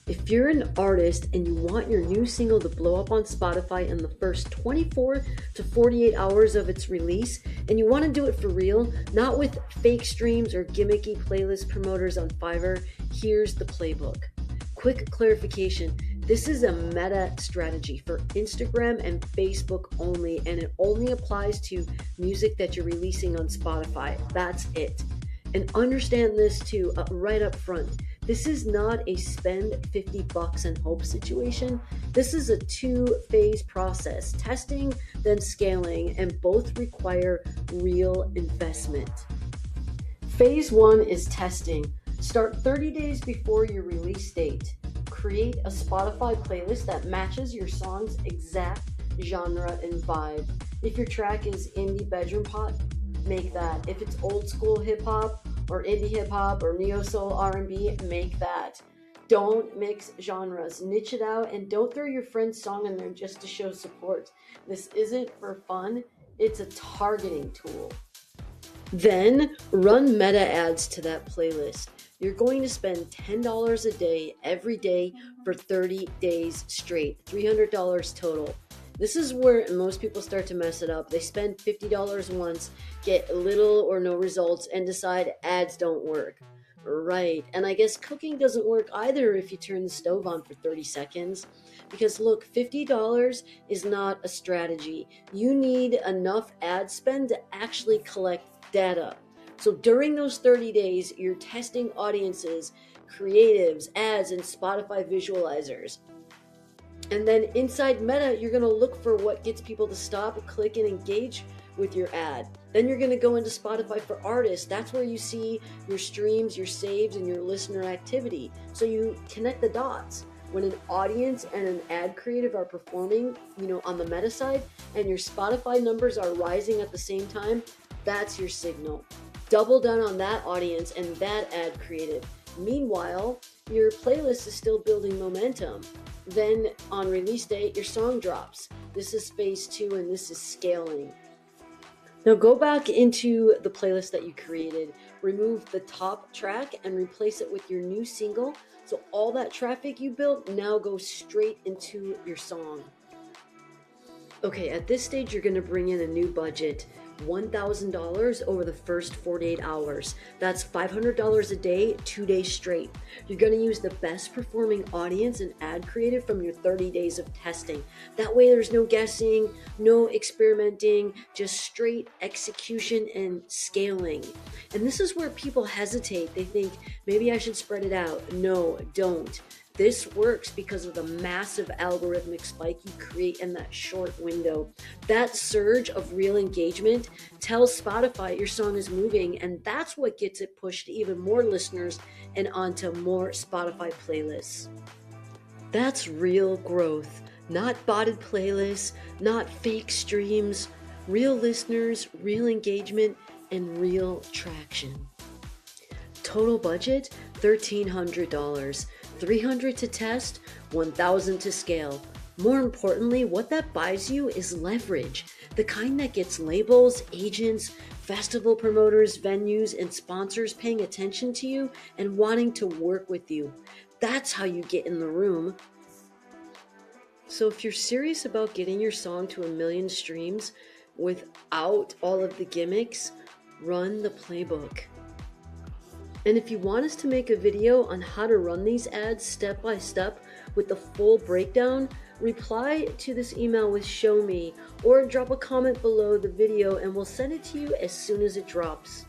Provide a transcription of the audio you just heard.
If you're an artist and you want your new single to blow up on Spotify in the first 24 to 48 hours of its release, and you want to do it for real, not with fake streams or gimmicky playlist promoters on Fiverr, here's the playbook. Quick clarification. This is a meta strategy for Instagram and Facebook only, and it only applies to music that you're releasing on Spotify. That's it. And understand this too, right up front. This is not a spend $50 and hope situation. This is a two-phase process, testing, then scaling, and both require real investment. Phase 1 is testing. Start 30 days before your release date. Create a Spotify playlist that matches your song's exact genre and vibe. If your track is indie bedroom pop, make that. If it's old school hip hop or indie hip hop or neo soul R&B, make that. Don't mix genres, niche it out, and don't throw your friend's song in there just to show support. This isn't for fun, it's a targeting tool. Then run meta ads to that playlist. You're going to spend $10 a day every day for 30 days straight, $300 total. This is where most people start to mess it up. They spend $50 once, get little or no results, and decide ads don't work. Right, and I guess cooking doesn't work either if you turn the stove on for 30 seconds. Because look, $50 is not a strategy. You need enough ad spend to actually collect data. So during those 30 days, you're testing audiences, creatives, ads, and Spotify visualizers. And then inside Meta, you're going to look for what gets people to stop, click, and engage with your ad. Then you're going to go into Spotify for artists. That's where you see your streams, your saves, and your listener activity. So you connect the dots. When an audience and an ad creative are performing, on the Meta side, and your Spotify numbers are rising at the same time, that's your signal. Double down on that audience and that ad creative. Meanwhile, your playlist is still building momentum. Then on release date, your song drops. This is phase 2 and this is scaling. Now go back into the playlist that you created, remove the top track and replace it with your new single. So all that traffic you built now goes straight into your song. Okay, at this stage, you're going to bring in a new budget. $1,000 over the first 48 hours. That's $500 a day, 2 days straight. You're going to use the best performing audience and ad creative from your 30 days of testing. That way there's no guessing, no experimenting, just straight execution and scaling. And this is where people hesitate. They think, maybe I should spread it out. No, don't. This works because of the massive algorithmic spike you create in that short window. That surge of real engagement tells Spotify your song is moving, and that's what gets it pushed to even more listeners and onto more Spotify playlists. That's real growth, not botted playlists, not fake streams, real listeners, real engagement, and real traction. Total budget, $1,300. $300 to test, $1,000 to scale. More importantly, what that buys you is leverage, the kind that gets labels, agents, festival promoters, venues, and sponsors paying attention to you and wanting to work with you. That's how you get in the room. So if you're serious about getting your song to 1 million streams without all of the gimmicks, run the playbook. And if you want us to make a video on how to run these ads step by step with the full breakdown, reply to this email with "show me" or drop a comment below the video and we'll send it to you as soon as it drops.